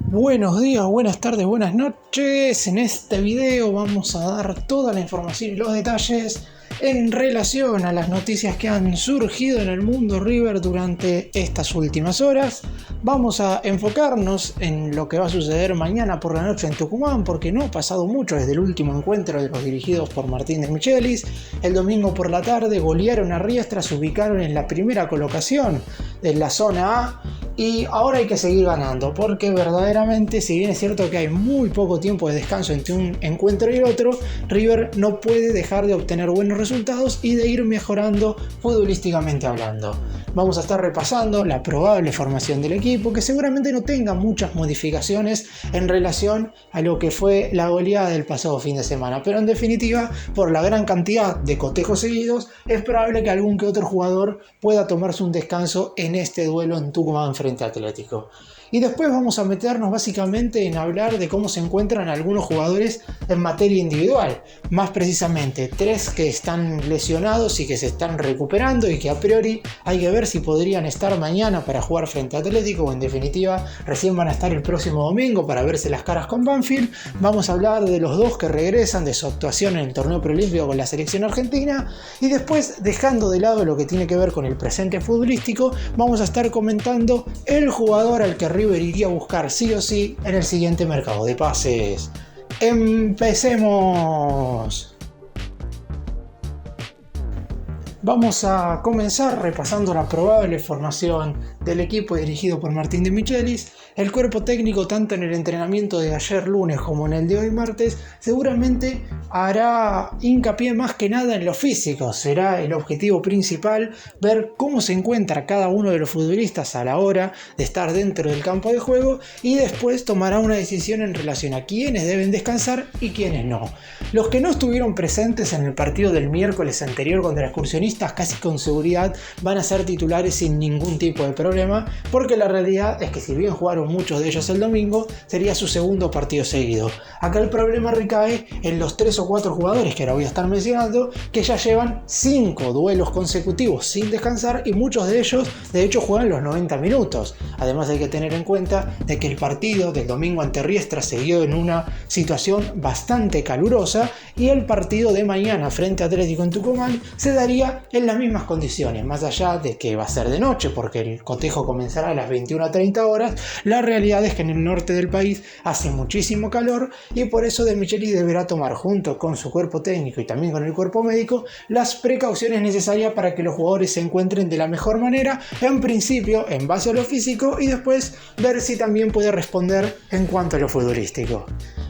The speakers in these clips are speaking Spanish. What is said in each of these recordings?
Buenos días, buenas tardes, buenas noches. En este video vamos a dar toda la información y los detalles en relación a las noticias que han surgido en el mundo River durante estas últimas horas. Vamos a enfocarnos en lo que va a suceder mañana por la noche en Tucumán, porque no ha pasado mucho desde el último encuentro de los dirigidos por Martín de Michelis. El domingo por la tarde golearon a Riestra, se ubicaron en la primera colocación de la zona A. Y ahora hay que seguir ganando, porque verdaderamente, si bien es cierto que hay muy poco tiempo de descanso entre un encuentro y el otro, River no puede dejar de obtener buenos resultados y de ir mejorando futbolísticamente hablando. Vamos a estar repasando la probable formación del equipo, que seguramente no tenga muchas modificaciones en relación a lo que fue la goleada del pasado fin de semana, pero en definitiva, por la gran cantidad de cotejos seguidos, es probable que algún que otro jugador pueda tomarse un descanso en este duelo en Tucumán frente a Atlético. Y después vamos a meternos básicamente en hablar de cómo se encuentran algunos jugadores en materia individual. Más precisamente, 3 que están lesionados y que se están recuperando y que a priori hay que ver si podrían estar mañana para jugar frente a Atlético, o en definitiva recién van a estar el próximo domingo para verse las caras con Banfield. Vamos a hablar de los 2 que regresan de su actuación en el torneo preolímpico con la selección argentina, y después, dejando de lado lo que tiene que ver con el presente futbolístico, vamos a estar comentando el jugador al que River iría a buscar sí o sí en el siguiente mercado de pases. ¡Empecemos! Vamos a comenzar repasando la probable formación del equipo dirigido por Martín de Michelis. El cuerpo técnico, tanto en el entrenamiento de ayer lunes como en el de hoy martes, seguramente hará hincapié más que nada en lo físico. Será el objetivo principal ver cómo se encuentra cada uno de los futbolistas a la hora de estar dentro del campo de juego, y después tomará una decisión en relación a quiénes deben descansar y quiénes no. Los que no estuvieron presentes en el partido del miércoles anterior contra Excursionistas casi con seguridad van a ser titulares sin ningún tipo de problema, porque la realidad es que si bien jugaron muchos de ellos el domingo, sería su segundo partido seguido. Acá el problema recae en los 3 o 4 jugadores que ahora voy a estar mencionando, que ya llevan 5 duelos consecutivos sin descansar, y muchos de ellos de hecho juegan los 90 minutos. Además hay que tener en cuenta de que el partido del domingo ante Riestra se dio en una situación bastante calurosa, y el partido de mañana frente a Atlético en Tucumán se daría en las mismas condiciones, más allá de que va a ser de noche porque el cotejo comenzará a las 21:30 horas. La realidad es que en el norte del país hace muchísimo calor, y por eso De Michelis deberá tomar, junto con su cuerpo técnico y también con el cuerpo médico, las precauciones necesarias para que los jugadores se encuentren de la mejor manera, en principio en base a lo físico, y después ver si también puede responder en cuanto a lo futbolístico.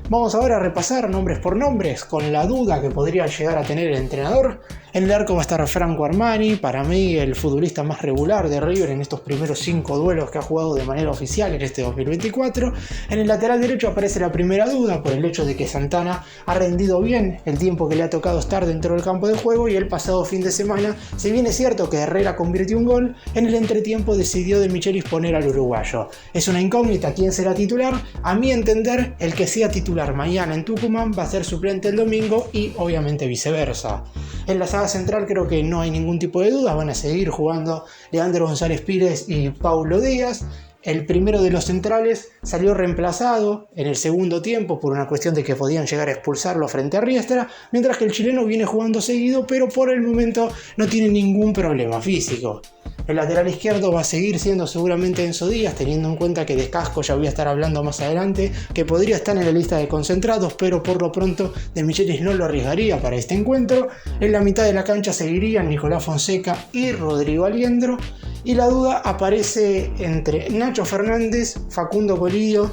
Vamos ahora a repasar nombres por nombres, con la duda que podría llegar a tener el entrenador. En el arco va a estar Franco Armani, para mí el futbolista más regular de River en estos primeros 5 duelos que ha jugado de manera oficial en este 2024. En el lateral derecho aparece la primera duda por el hecho de que Santana ha rendido bien el tiempo que le ha tocado estar dentro del campo de juego, y el pasado fin de semana, si bien es cierto que Herrera convirtió un gol, en el entretiempo decidió De Michelis poner al uruguayo. Es una incógnita quién será titular. A mi entender, el que sea titular mañana en Tucumán va a ser suplente el domingo, y obviamente viceversa. En la saga central creo que no hay ningún tipo de duda, van a seguir jugando Leandro González Pires y Paulo Díaz. El primero de los centrales salió reemplazado en el segundo tiempo por una cuestión de que podían llegar a expulsarlo frente a Riestra, mientras que el chileno viene jugando seguido, pero por el momento no tiene ningún problema físico. El lateral izquierdo va a seguir siendo seguramente Enzo Díaz, teniendo en cuenta que de Casco ya voy a estar hablando más adelante, que podría estar en la lista de concentrados, pero por lo pronto De Michelis no lo arriesgaría para este encuentro. En la mitad de la cancha seguirían Nicolás Fonseca y Rodrigo Aliendro, y la duda aparece entre Nacho Fernández, Facundo Colidio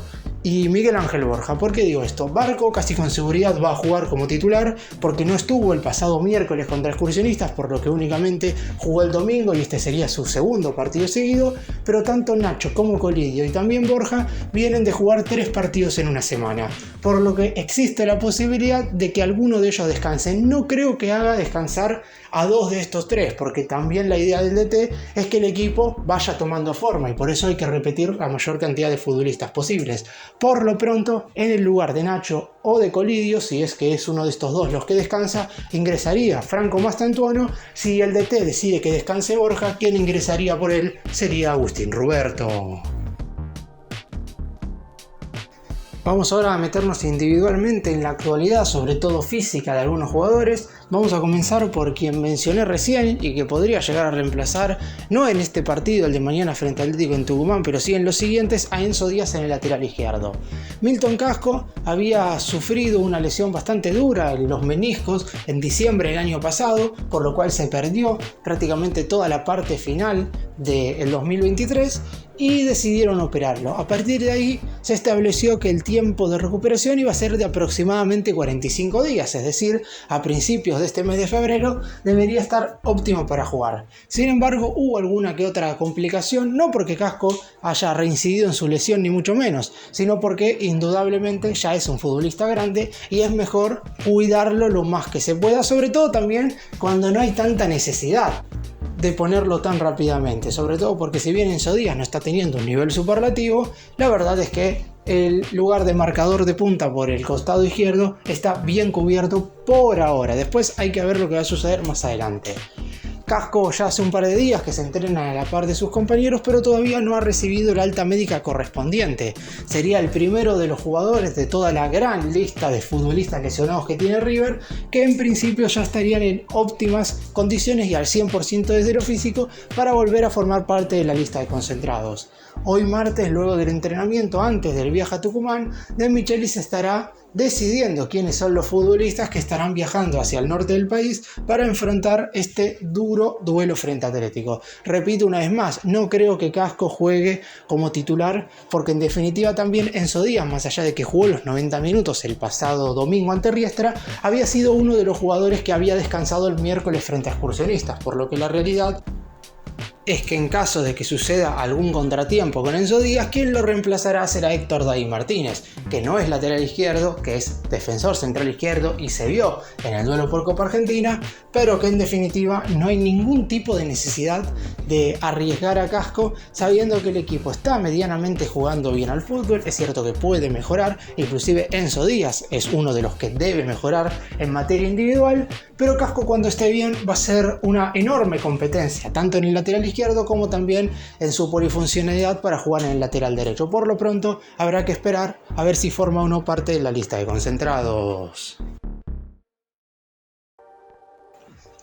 y Miguel Ángel Borja. ¿Por qué digo esto? Barco casi con seguridad va a jugar como titular, porque no estuvo el pasado miércoles contra Excursionistas, por lo que únicamente jugó el domingo y este sería su segundo partido seguido, pero tanto Nacho como Colidio y también Borja vienen de jugar 3 partidos en una semana, por lo que existe la posibilidad de que alguno de ellos descanse. No creo que haga descansar a 2 de estos 3, porque también la idea del DT es que el equipo vaya tomando forma, y por eso hay que repetir la mayor cantidad de futbolistas posibles. Por lo pronto, en el lugar de Nacho o de Colidio, si es que es uno de estos 2 los que descansa, ingresaría Franco Mastantuono. Si el DT decide que descanse Borja, quien ingresaría por él sería Agustín Ruberto. Vamos ahora a meternos individualmente en la actualidad, sobre todo física, de algunos jugadores. Vamos a comenzar por quien mencioné recién y que podría llegar a reemplazar, no en este partido, el de mañana frente al Atlético en Tucumán, pero sí en los siguientes, a Enzo Díaz en el lateral izquierdo. Milton Casco había sufrido una lesión bastante dura en los meniscos en diciembre del año pasado, por lo cual se perdió prácticamente toda la parte final del 2023 y decidieron operarlo. A partir de ahí se estableció que el tiempo de recuperación iba a ser de aproximadamente 45 días, es decir, a principios de este mes de febrero debería estar óptimo para jugar. Sin embargo, hubo alguna que otra complicación, no porque Casco haya reincidido en su lesión ni mucho menos, sino porque indudablemente ya es un futbolista grande y es mejor cuidarlo lo más que se pueda, sobre todo también cuando no hay tanta necesidad de ponerlo tan rápidamente, sobre todo porque si bien Enzo Díaz no está teniendo un nivel superlativo, la verdad es que el lugar de marcador de punta por el costado izquierdo está bien cubierto por ahora. Después hay que ver lo que va a suceder más adelante. Casco ya hace un par de días que se entrena a la par de sus compañeros, pero todavía no ha recibido la alta médica correspondiente. Sería el primero de los jugadores de toda la gran lista de futbolistas lesionados que tiene River, que en principio ya estarían en óptimas condiciones y al 100% desde lo físico para volver a formar parte de la lista de concentrados. Hoy martes, luego del entrenamiento antes del viaje a Tucumán, De Michelis estará decidiendo quiénes son los futbolistas que estarán viajando hacia el norte del país para enfrentar este duro duelo frente a Atlético. Repito una vez más, no creo que Casco juegue como titular, porque en definitiva también Enzo Díaz, más allá de que jugó los 90 minutos el pasado domingo ante Riestra, había sido uno de los jugadores que había descansado el miércoles frente a Excursionistas, por lo que la realidad es que en caso de que suceda algún contratiempo con Enzo Díaz, quien lo reemplazará será Héctor David Martínez, que no es lateral izquierdo, que es defensor central izquierdo y se vio en el duelo por Copa Argentina, pero que en definitiva no hay ningún tipo de necesidad de arriesgar a Casco, sabiendo que el equipo está medianamente jugando bien al fútbol. Es cierto que puede mejorar, inclusive Enzo Díaz es uno de los que debe mejorar en materia individual, pero Casco cuando esté bien va a ser una enorme competencia, tanto en el lateral izquierdo como también en su polifuncionalidad para jugar en el lateral derecho. Por lo pronto habrá que esperar a ver si forma o no parte de la lista de concentrados.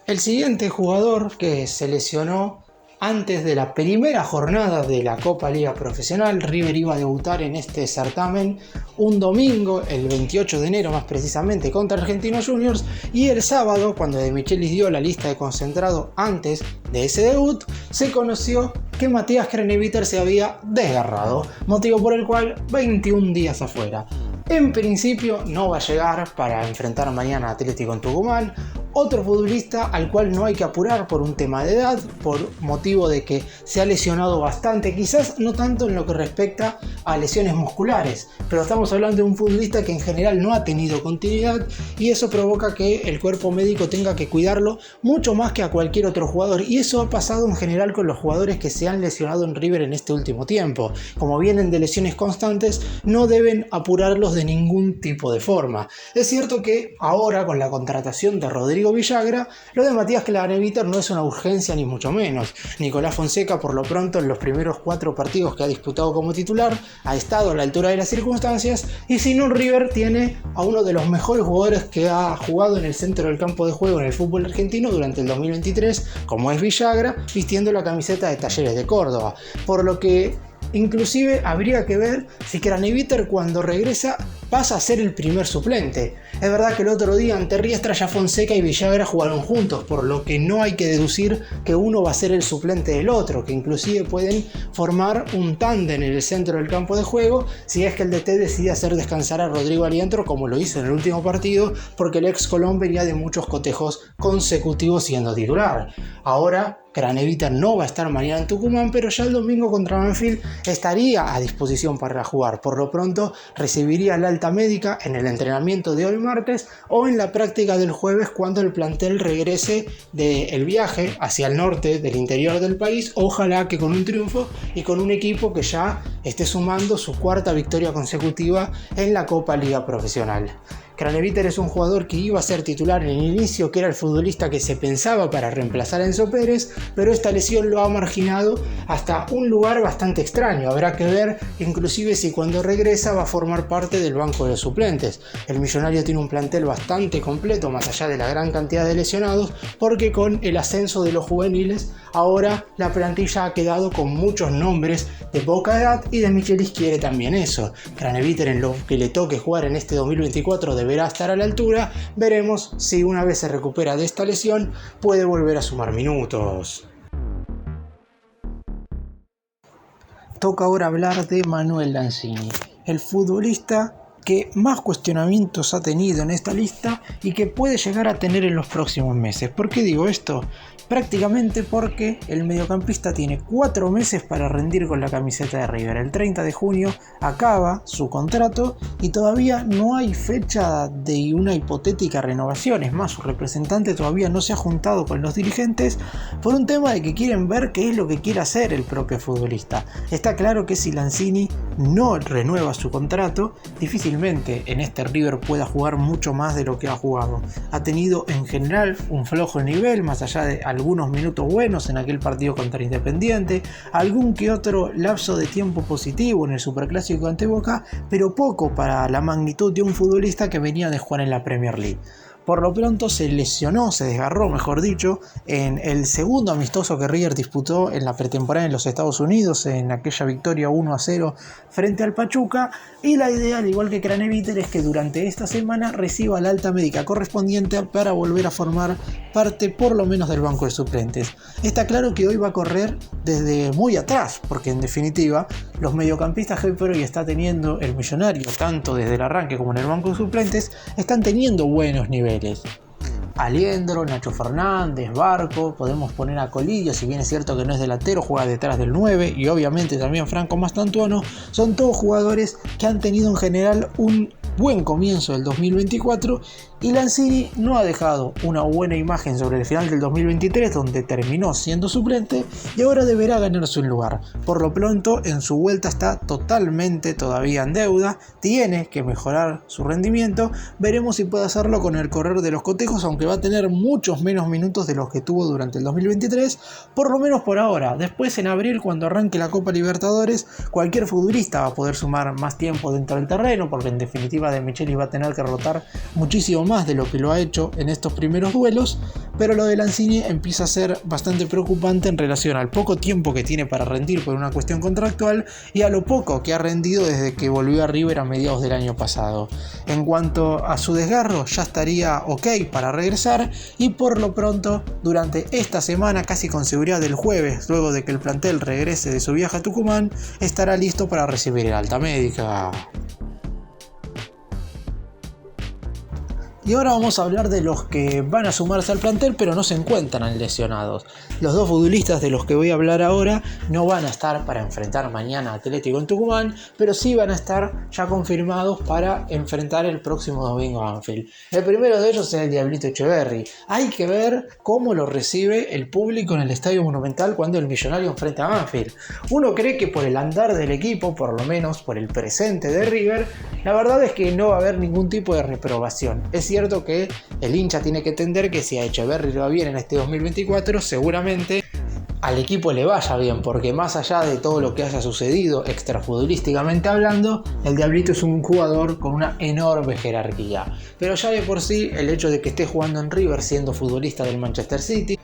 El siguiente jugador que se lesionó antes de la primera jornada de la Copa Liga Profesional, River iba a debutar en este certamen un domingo, el 28 de enero más precisamente, contra Argentinos Juniors, y el sábado, cuando De Michelis dio la lista de concentrado antes de ese debut, se conoció que Matías Craneviter se había desgarrado, motivo por el cual 21 días afuera. En principio no va a llegar para enfrentar mañana a Atlético en Tucumán. Otro futbolista al cual no hay que apurar por un tema de edad, por motivo de que se ha lesionado bastante, quizás no tanto en lo que respecta a lesiones musculares, pero estamos hablando de un futbolista que en general no ha tenido continuidad y eso provoca que el cuerpo médico tenga que cuidarlo mucho más que a cualquier otro jugador, y eso ha pasado en general con los jugadores que se han lesionado en River en este último tiempo. Como vienen de lesiones constantes, no deben apurarlos de ningún tipo de forma. Es cierto que ahora, con la contratación de Rodrigo Villagra, lo de Matías Craneviter no es una urgencia ni mucho menos. Nicolás Fonseca, por lo pronto, en los primeros 4 partidos que ha disputado como titular, ha estado a la altura de las circunstancias, y si no, River tiene a uno de los mejores jugadores que ha jugado en el centro del campo de juego en el fútbol argentino durante el 2023, como es Villagra, vistiendo la camiseta de Talleres de Córdoba, por lo que inclusive habría que ver si Craneviter cuando regresa pasa a ser el primer suplente. Es verdad que el otro día ante Riestra ya Fonseca y Villagra jugaron juntos, por lo que no hay que deducir que uno va a ser el suplente del otro, que inclusive pueden formar un tándem en el centro del campo de juego si es que el DT decide hacer descansar a Rodrigo Alientro, como lo hizo en el último partido, porque el ex Colón venía de muchos cotejos consecutivos siendo titular. Ahora Craneviter no va a estar mañana en Tucumán, pero ya el domingo contra Banfield estaría a disposición para jugar. Por lo pronto recibiría la alta médica en el entrenamiento de hoy martes o en la práctica del jueves, cuando el plantel regrese del viaje hacia el norte del interior del país, ojalá que con un triunfo y con un equipo que ya esté sumando su 4ª victoria consecutiva en la Copa Liga Profesional. Craneviter es un jugador que iba a ser titular en el inicio, que era el futbolista que se pensaba para reemplazar a Enzo Pérez, pero esta lesión lo ha marginado hasta un lugar bastante extraño. Habrá que ver inclusive si cuando regresa va a formar parte del banco de suplentes. El Millonario tiene un plantel bastante completo, más allá de la gran cantidad de lesionados, porque con el ascenso de los juveniles, ahora la plantilla ha quedado con muchos nombres de poca edad y De Michelis quiere también eso. Craneviter, en lo que le toque jugar en este 2024, deberá estar a la altura. Veremos si una vez se recupera de esta lesión puede volver a sumar minutos. Toca ahora hablar de Manuel Lanzini, el futbolista que más cuestionamientos ha tenido en esta lista y que puede llegar a tener en los próximos meses. ¿Por qué digo esto? Prácticamente porque el mediocampista tiene 4 meses para rendir con la camiseta de River. El 30 de junio acaba su contrato y todavía no hay fecha de una hipotética renovación. Es más, su representante todavía no se ha juntado con los dirigentes por un tema de que quieren ver qué es lo que quiere hacer el propio futbolista. Está claro que si Lanzini no renueva su contrato, difícilmente en este River pueda jugar mucho más de lo que ha jugado. Ha tenido en general un flojo nivel, más allá de algunos minutos buenos en aquel partido contra Independiente, algún que otro lapso de tiempo positivo en el Superclásico ante Boca, pero poco para la magnitud de un futbolista que venía de jugar en la Premier League. Por lo pronto se lesionó, se desgarró mejor dicho, en el segundo amistoso que River disputó en la pretemporada en los Estados Unidos, en aquella victoria 1-0 frente al Pachuca, y la idea, al igual que Craneviter, es que durante esta semana reciba la alta médica correspondiente para volver a formar parte por lo menos del banco de suplentes. Está claro que hoy va a correr desde muy atrás, porque en definitiva los mediocampistas que hoy está teniendo el Millonario, tanto desde el arranque como en el banco de suplentes, están teniendo buenos niveles. Aliendro, Nacho Fernández, Barco, podemos poner a Colillo, si bien es cierto que no es delantero, juega detrás del 9, y obviamente también Franco Mastantuono. Son todos jugadores que han tenido en general un buen comienzo del 2024, y Lanzini no ha dejado una buena imagen sobre el final del 2023, donde terminó siendo suplente y ahora deberá ganarse un lugar. Por lo pronto, en su vuelta está totalmente todavía en deuda, tiene que mejorar su rendimiento. Veremos si puede hacerlo con el correr de los cotejos, aunque va a tener muchos menos minutos de los que tuvo durante el 2023, por lo menos por ahora. Después, en abril, cuando arranque la Copa Libertadores, cualquier futbolista va a poder sumar más tiempo dentro del terreno, porque en definitiva De Michelis va a tener que rotar muchísimo más de lo que lo ha hecho en estos primeros duelos, pero lo de Lanzini empieza a ser bastante preocupante en relación al poco tiempo que tiene para rendir por una cuestión contractual y a lo poco que ha rendido desde que volvió a River a mediados del año pasado. En cuanto a su desgarro, ya estaría ok para regresar, y por lo pronto durante esta semana, casi con seguridad del jueves, luego de que el plantel regrese de su viaje a Tucumán, estará listo para recibir el alta médica. Y ahora vamos a hablar de los que van a sumarse al plantel pero no se encuentran lesionados. Los dos futbolistas de los que voy a hablar ahora no van a estar para enfrentar mañana a Atlético en Tucumán, pero sí van a estar ya confirmados para enfrentar el próximo domingo a Banfield. El primero de ellos es el Diablito Echeverri. Hay que ver cómo lo recibe el público en el Estadio Monumental cuando el Millonario enfrenta a Banfield. Uno cree que por el andar del equipo, por lo menos por el presente de River, la verdad es que no va a haber ningún tipo de reprobación. Es cierto que el hincha tiene que entender que si a Echeverri le va bien en este 2024, seguramente al equipo le vaya bien, porque más allá de todo lo que haya sucedido extrafutbolísticamente hablando, el Diablito es un jugador con una enorme jerarquía. Pero ya de por sí, el hecho de que esté jugando en River siendo futbolista del Manchester City,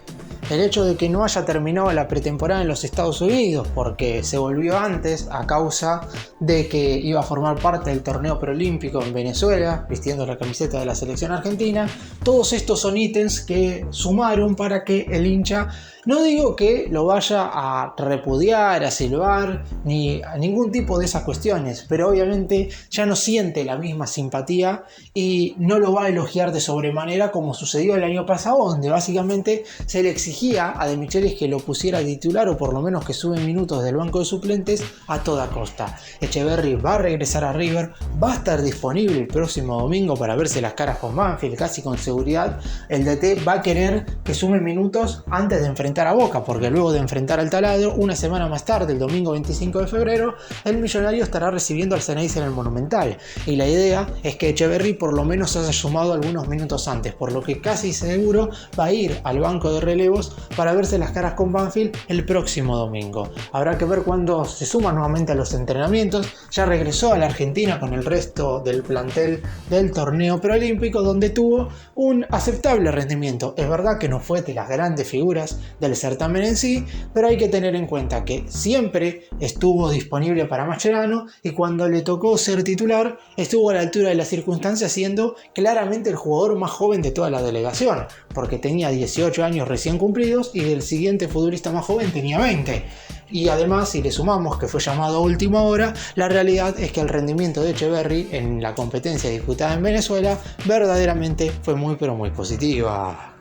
el hecho de que no haya terminado la pretemporada en los Estados Unidos porque se volvió antes a causa de que iba a formar parte del torneo preolímpico en Venezuela, vistiendo la camiseta de la selección argentina, todos estos son ítems que sumaron para que el hincha, no digo que lo vaya a repudiar, a silbar, ni a ningún tipo de esas cuestiones, pero obviamente ya no siente la misma simpatía y no lo va a elogiar de sobremanera como sucedió el año pasado, donde básicamente se le exigió exigía a De Michelis que lo pusiera titular o por lo menos que sube minutos del banco de suplentes a toda costa. Etcheverry va a regresar a River, va a estar disponible el próximo domingo para verse las caras con Banfield, casi con seguridad. El DT va a querer que sume minutos antes de enfrentar a Boca, porque luego de enfrentar al Taladro, una semana más tarde, el domingo 25 de febrero, el Millonario estará recibiendo al Ceneice en el Monumental. Y la idea es que Etcheverry por lo menos haya sumado algunos minutos antes, por lo que casi seguro va a ir al banco de relevos para verse las caras con Banfield el próximo domingo. Habrá que ver cuándo se suma nuevamente a los entrenamientos. Ya regresó a la Argentina con el resto del plantel del torneo preolímpico, donde tuvo un aceptable rendimiento. Es verdad que no fue de las grandes figuras del certamen en sí, pero hay que tener en cuenta que siempre estuvo disponible para Mascherano y cuando le tocó ser titular estuvo a la altura de las circunstancias, siendo claramente el jugador más joven de toda la delegación, porque tenía 18 años recién cumplidos y el siguiente futbolista más joven tenía 20. Y además, si le sumamos que fue llamado a última hora, la realidad es que el rendimiento de Etcheverry en la competencia disputada en Venezuela verdaderamente fue muy pero muy positiva.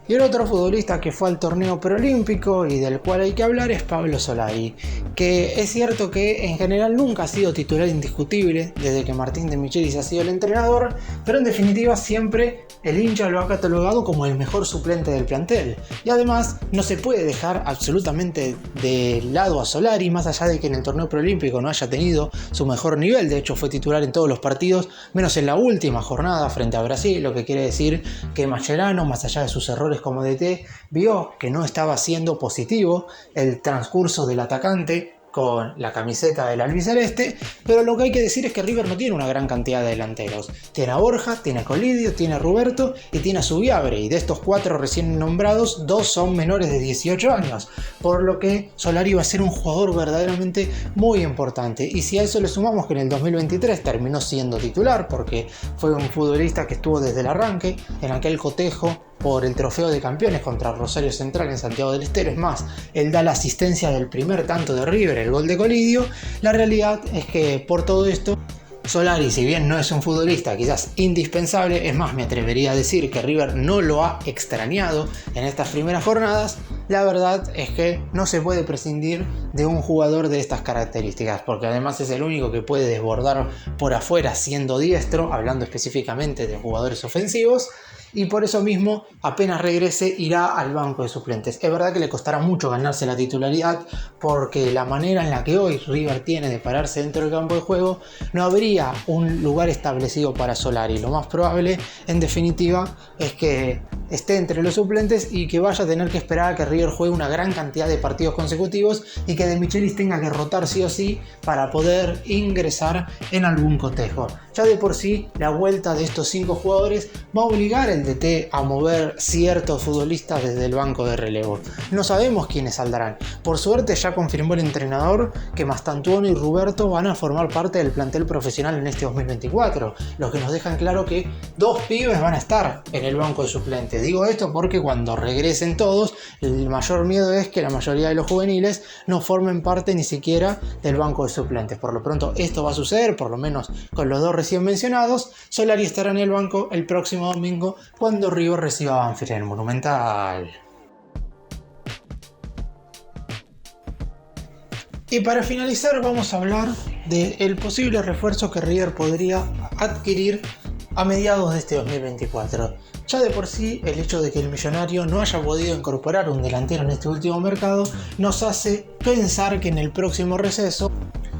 Y el otro futbolista que fue al torneo preolímpico y del cual hay que hablar es Pablo Solari, que es cierto que en general nunca ha sido titular indiscutible desde que Martín de Michelis ha sido el entrenador, pero en definitiva siempre el hincha lo ha catalogado como el mejor suplente del plantel. Y además no se puede dejar absolutamente de lado a Solari, más allá de que en el torneo preolímpico no haya tenido su mejor nivel. De hecho fue titular en todos los partidos, menos en la última jornada frente a Brasil, lo que quiere decir que Mascherano, más allá de sus errores como DT, vio que no estaba siendo positivo el transcurso del atacante con la camiseta del albiceleste, pero lo que hay que decir es que River no tiene una gran cantidad de delanteros. Tiene a Borja, tiene a Colidio, tiene a Roberto y tiene a Zubiabre, y de estos 4 recién nombrados, 2 son menores de 18 años, por lo que Solari va a ser un jugador verdaderamente muy importante. Y si a eso le sumamos que en el 2023 terminó siendo titular, porque fue un futbolista que estuvo desde el arranque en aquel cotejo por el trofeo de campeones contra Rosario Central en Santiago del Estero. Es más, él da la asistencia del primer tanto de River, el gol de Colidio. La realidad es que por todo esto, Solari, si bien no es un futbolista quizás indispensable, es más, me atrevería a decir que River no lo ha extrañado en estas primeras jornadas. La verdad es que no se puede prescindir de un jugador de estas características, porque además es el único que puede desbordar por afuera siendo diestro, hablando específicamente de jugadores ofensivos. Y por eso mismo, apenas regrese, irá al banco de suplentes. Es verdad que le costará mucho ganarse la titularidad, porque la manera en la que hoy River tiene de pararse dentro del campo de juego, no habría un lugar establecido para Solari. Lo más probable, en definitiva, es que esté entre los suplentes y que vaya a tener que esperar a que River juegue una gran cantidad de partidos consecutivos y que De Michelis tenga que rotar sí o sí para poder ingresar en algún cotejo. Ya de por sí, la vuelta de estos 5 jugadores va a obligar al DT a mover ciertos futbolistas desde el banco de relevo. No sabemos quiénes saldrán. Por suerte ya confirmó el entrenador que Mastantuono y Roberto van a formar parte del plantel profesional en este 2024, lo que nos dejan claro que 2 pibes van a estar en el banco de suplentes. Digo esto porque cuando regresen todos, el mayor miedo es que la mayoría de los juveniles no formen parte ni siquiera del banco de suplentes. Por lo pronto esto va a suceder, por lo menos con los 2 recién mencionados. Solari estará en el banco el próximo domingo cuando River reciba a Banfield en el Monumental. Y para finalizar vamos a hablar del posible refuerzo que River podría adquirir a mediados de este 2024. Ya de por sí, el hecho de que el Millonario no haya podido incorporar un delantero en este último mercado nos hace pensar que en el próximo receso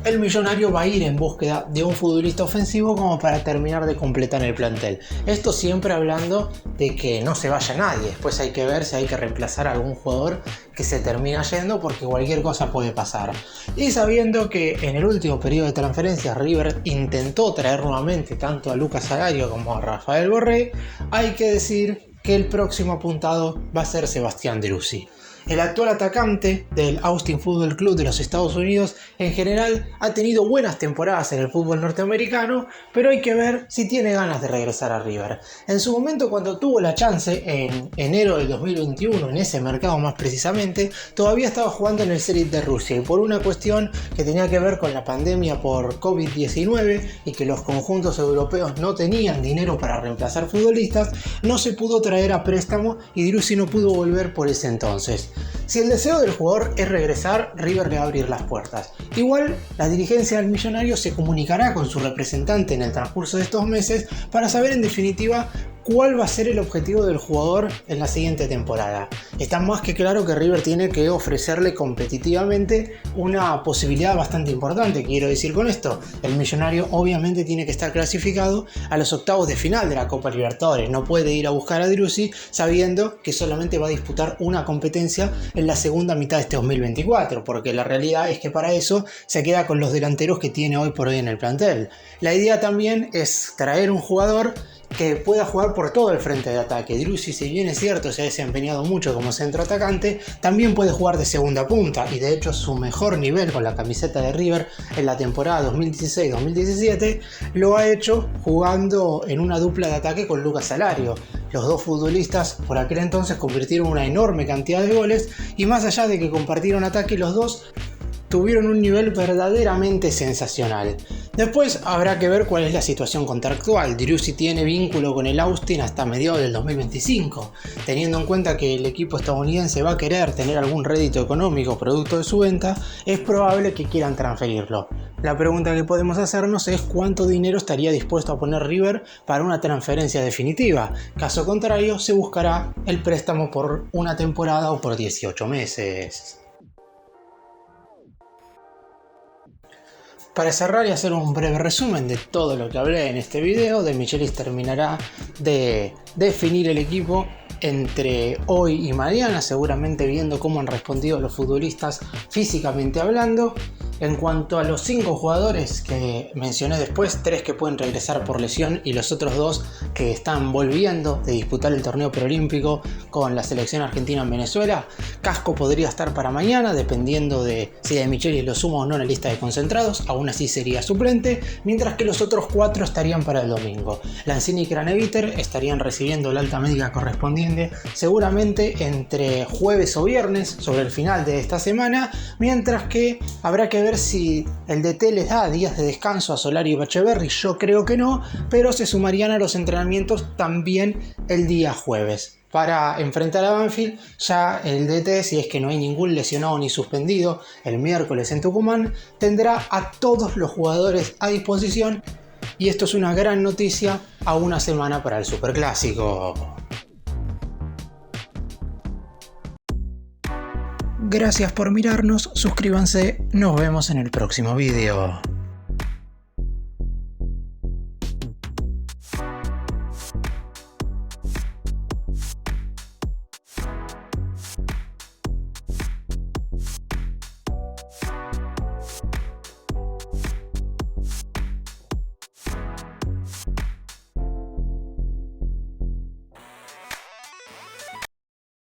el Millonario va a ir en búsqueda de un futbolista ofensivo como para terminar de completar el plantel. Esto siempre hablando de que no se vaya nadie. Después hay que ver si hay que reemplazar a algún jugador que se termina yendo, porque cualquier cosa puede pasar. Y sabiendo que en el último periodo de transferencias River intentó traer nuevamente tanto a Lucas Alario como a Rafael Borré, hay que decir que el próximo apuntado va a ser Sebastián Driussi. El actual atacante del Austin Football Club de los Estados Unidos en general ha tenido buenas temporadas en el fútbol norteamericano, pero hay que ver si tiene ganas de regresar a River. En su momento, cuando tuvo la chance en enero del 2021, en ese mercado más precisamente, todavía estaba jugando en el Zenit de Rusia, y por una cuestión que tenía que ver con la pandemia por COVID-19 y que los conjuntos europeos no tenían dinero para reemplazar futbolistas, no se pudo traer a préstamo y Driussi no pudo volver por ese entonces. Si el deseo del jugador es regresar, River le va a abrir las puertas. Igual, la dirigencia del Millonario se comunicará con su representante en el transcurso de estos meses para saber en definitiva cuál va a ser el objetivo del jugador en la siguiente temporada. Está más que claro que River tiene que ofrecerle competitivamente una posibilidad bastante importante. Quiero decir con esto, el Millonario obviamente tiene que estar clasificado a los octavos de final de la Copa Libertadores. No puede ir a buscar a Driussi sabiendo que solamente va a disputar una competencia en la segunda mitad de este 2024, porque la realidad es que para eso se queda con los delanteros que tiene hoy por hoy en el plantel. La idea también es traer un jugador que pueda jugar por todo el frente de ataque. Driussi, si bien es cierto, se ha desempeñado mucho como centro atacante, también puede jugar de segunda punta, y de hecho su mejor nivel con la camiseta de River en la temporada 2016-2017 lo ha hecho jugando en una dupla de ataque con Lucas Alario. Los dos futbolistas por aquel entonces convirtieron una enorme cantidad de goles, y más allá de que compartieron ataque, los dos tuvieron un nivel verdaderamente sensacional. Después habrá que ver cuál es la situación contractual. Driussi tiene vínculo con el Austin hasta mediados del 2025. Teniendo en cuenta que el equipo estadounidense va a querer tener algún rédito económico producto de su venta, es probable que quieran transferirlo. La pregunta que podemos hacernos es cuánto dinero estaría dispuesto a poner River para una transferencia definitiva. Caso contrario, se buscará el préstamo por una temporada o por 18 meses. Para cerrar y hacer un breve resumen de todo lo que hablé en este video, De Michelis terminará de definir el equipo entre hoy y mañana, seguramente viendo cómo han respondido los futbolistas físicamente hablando. En cuanto a los 5 jugadores que mencioné después, 3 que pueden regresar por lesión y los otros 2 que están volviendo de disputar el torneo preolímpico con la selección argentina en Venezuela, Casco podría estar para mañana, dependiendo de si De Michelis lo suma o no en la lista de concentrados, aún así sería suplente, mientras que los otros 4 estarían para el domingo. Lanzini y Craneviter estarían recibiendo la alta médica correspondiente seguramente entre jueves o viernes sobre el final de esta semana, mientras que habrá que ver si el DT les da días de descanso a Solari y Echeverri. Yo creo que no, pero se sumarían a los entrenamientos también el día jueves. Para enfrentar a Banfield, ya el DT, si es que no hay ningún lesionado ni suspendido, el miércoles en Tucumán, tendrá a todos los jugadores a disposición, y esto es una gran noticia a una semana para el Superclásico. Gracias por mirarnos, suscríbanse, nos vemos en el próximo video.